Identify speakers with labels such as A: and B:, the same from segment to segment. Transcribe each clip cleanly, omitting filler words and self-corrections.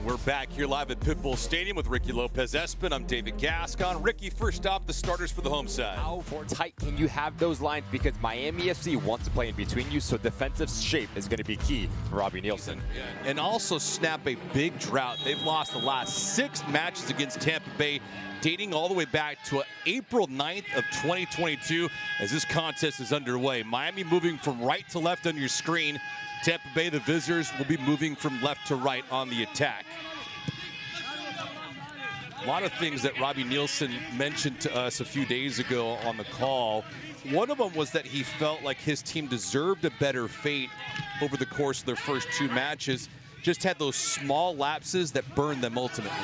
A: And we're back here live at Pitbull Stadium with Ricky Lopez-Espin. I'm David Gascon. Ricky, first off, the starters for the home side.
B: How tight can you have those lines? Because Miami FC wants to play in between you, so defensive shape is going to be key for Robbie Nielsen.
A: And also snap a big drought. They've lost the last 6 matches against Tampa Bay, dating all the way back to April 9th of 2022 as this contest is underway. Miami moving from right to left on your screen. Tampa Bay, the visitors, will be moving from left to right on the attack. A lot of things that Robbie Nielsen mentioned to us a few days ago on the call. One of them was that he felt like his team deserved a better fate over the course of their first 2 matches. Just had those small lapses that burned them ultimately.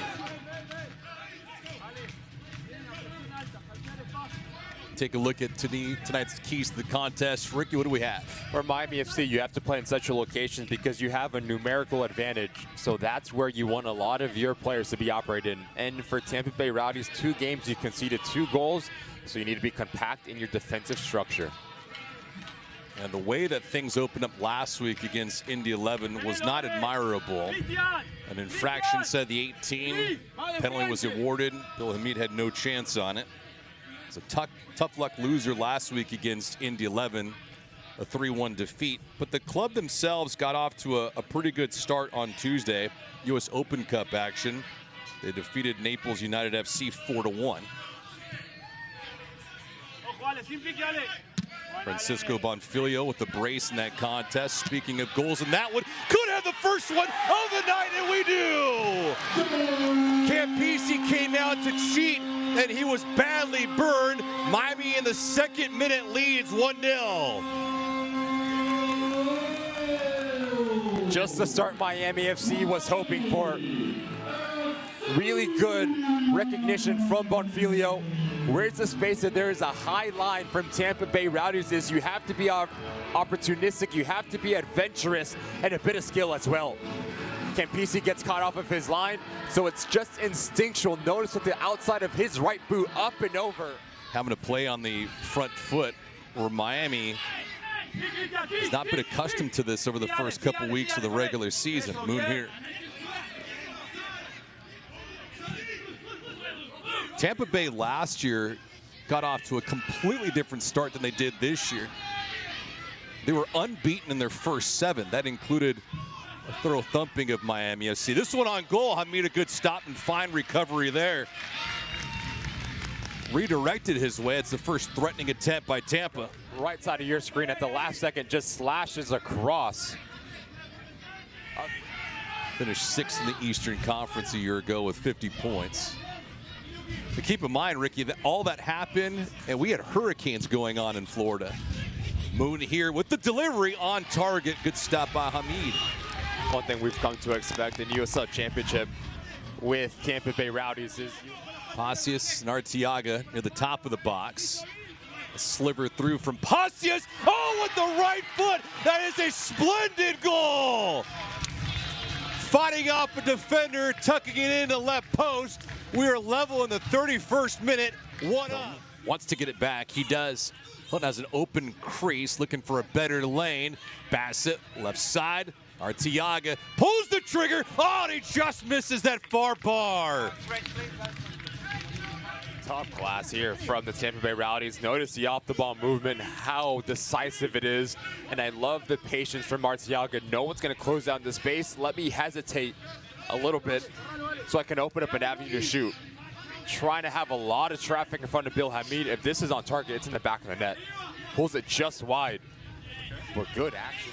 A: Take a look at tonight's keys to the contest. Ricky, what do we have?
B: For Miami FC, you have to play in central locations because you have a numerical advantage. So that's where you want a lot of your players to be operating. And for Tampa Bay Rowdies, 2 games, you conceded 2 goals. So you need to be compact in your defensive structure.
A: And the way that things opened up last week against Indy 11 was not admirable. An infraction said the 18. Penalty was awarded. Bill Hamid had no chance on it. It's a tough luck loser last week against Indy 11, a 3-1 defeat. But the club themselves got off to a pretty good start on Tuesday. U.S. Open Cup action. They defeated Naples United FC 4-1. Francisco Bonfiglio with the brace in that contest. Speaking of goals in that one, could have the first one of the night, and we do! Campisi came out to cheat, and he was badly burned. Miami in the 2nd minute leads 1-0.
B: Just the start Miami FC was hoping for. Really good recognition from Bonfiglio. Where's the space that there is a high line from Tampa Bay Rowdies is you have to be opportunistic, you have to be adventurous, and a bit of skill as well. Campisi gets caught off of his line, so it's just instinctual. Notice with the outside of his right boot up and over.
A: Having to play on the front foot, where Miami has not been accustomed to this over the first couple weeks of the regular season. Moon here. Tampa Bay last year got off to a completely different start than they did this year. They were unbeaten in their first 7. That included a thorough thumping of Miami FC. This one on goal, Hamid, a good stop and fine recovery there. Redirected his way. It's the first threatening attempt by Tampa.
B: Right side of your screen at the last second just slashes across.
A: Finished 6th in the Eastern Conference a year ago with 50 points. But keep in mind, Ricky, that all that happened, and we had hurricanes going on in Florida. Moon here with the delivery on target. Good stop by Hamid.
B: One thing we've come to expect in USL Championship with Tampa Bay Rowdies is
A: Pacius and Arteaga near the top of the box. A sliver through from Pacius. Oh, with the right foot. That is a splendid goal. Fighting off a defender, tucking it in the left post. We are level in the 31st minute. 1-up. Wants to get it back. He does. Hilton has an open crease, looking for a better lane. Bassett, left side. Arteaga pulls the trigger. Oh, and he just misses that far bar.
B: Top class here from the Tampa Bay Rowdies. Notice the off-the-ball movement, how decisive it is. And I love the patience from Arteaga. No one's going to close down the space. Let me hesitate a little bit so I can open up an avenue to shoot. Trying to have a lot of traffic in front of Bill Hamid. If this is on target, it's in the back of the net. Pulls it just wide. But good action.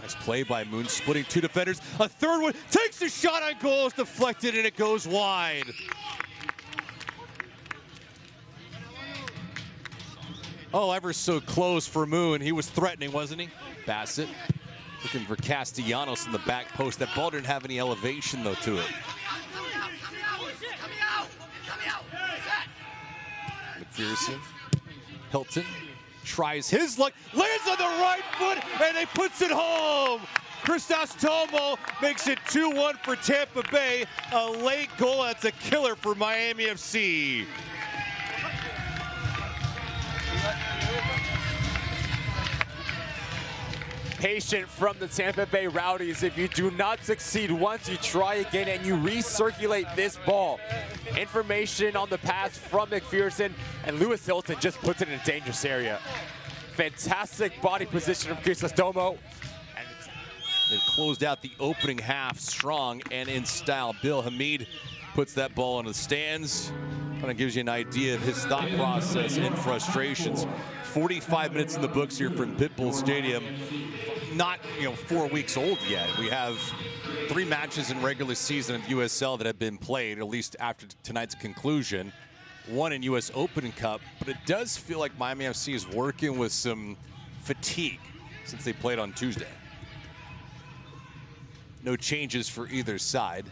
A: Nice play by Moon, splitting 2 defenders. A third one, takes a shot on goal, it's deflected, and it goes wide. Oh, ever so close for Moon. He was threatening, wasn't he? Bassett looking for Castellanos in the back post. That ball didn't have any elevation, though, to it. MacPherson, Hilton tries his luck, lands on the right foot, and he puts it home. Crisostomo makes it 2-1 for Tampa Bay. A late goal, that's a killer for Miami FC.
B: impatient from the Tampa Bay Rowdies. If you do not succeed once, you try again and you recirculate this ball. Information on the pass from MacPherson, and Lewis Hilton just puts it in a dangerous area. Fantastic body position from Crisostomo.
A: They've closed out the opening half strong and in style. Bill Hamid puts that ball in the stands. Kind of gives you an idea of his thought process and frustrations. 45 minutes in the books here from Pitbull Stadium. Not 4 weeks old yet. We have 3 matches in regular season of USL that have been played, at least after tonight's conclusion. 1 in US Open Cup, but it does feel like Miami FC is working with some fatigue since they played on Tuesday. No changes for either side.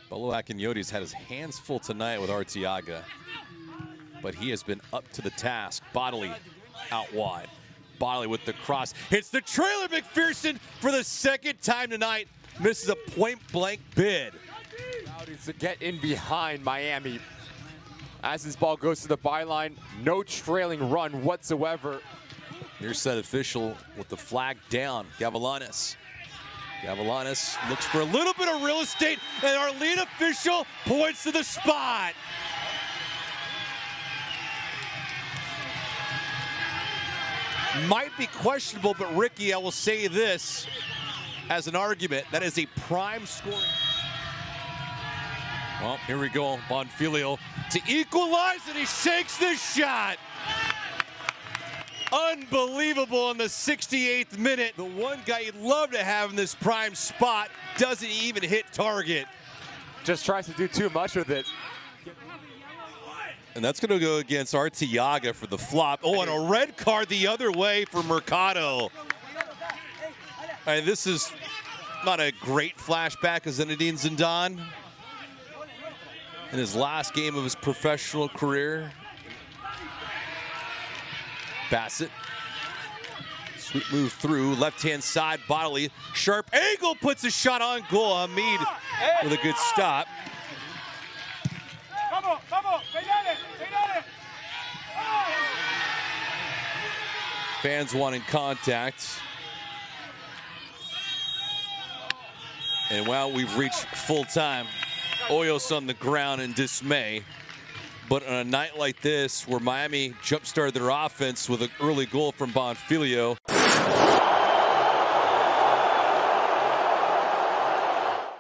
A: Akinyode had his hands full tonight with Arteaga, but he has been up to the task. Bodily out wide. Bodily with the cross. Hits the trailer. MacPherson for the second time tonight misses a point-blank bid.
B: Rowdies to get in behind Miami. As this ball goes to the byline, no trailing run whatsoever.
A: Near set official with the flag down, Gavilanes. Gavilanes looks for a little bit of real estate, and our lead official points to the spot. Might be questionable, but Ricky, I will say this as an argument. That is a prime scoring. Well, here we go. Bonfiglio to equalize, and he shakes the shot. Unbelievable in the 68th minute. The one guy you'd love to have in this prime spot doesn't even hit target.
B: Just tries to do too much with it.
A: And that's going to go against Arteaga for the flop. Oh, and a red card the other way for Mercado. This is not a great flashback of Zinedine Zidane in his last game of his professional career. Bassett, sweet move through, left-hand side, Bodily, sharp angle, puts a shot on goal. Hamid with a good stop. Fans wanting contact. And wow, we've reached full time. Oyos on the ground in dismay. But on a night like this, where Miami jump-started their offense with an early goal from Bonfiglio,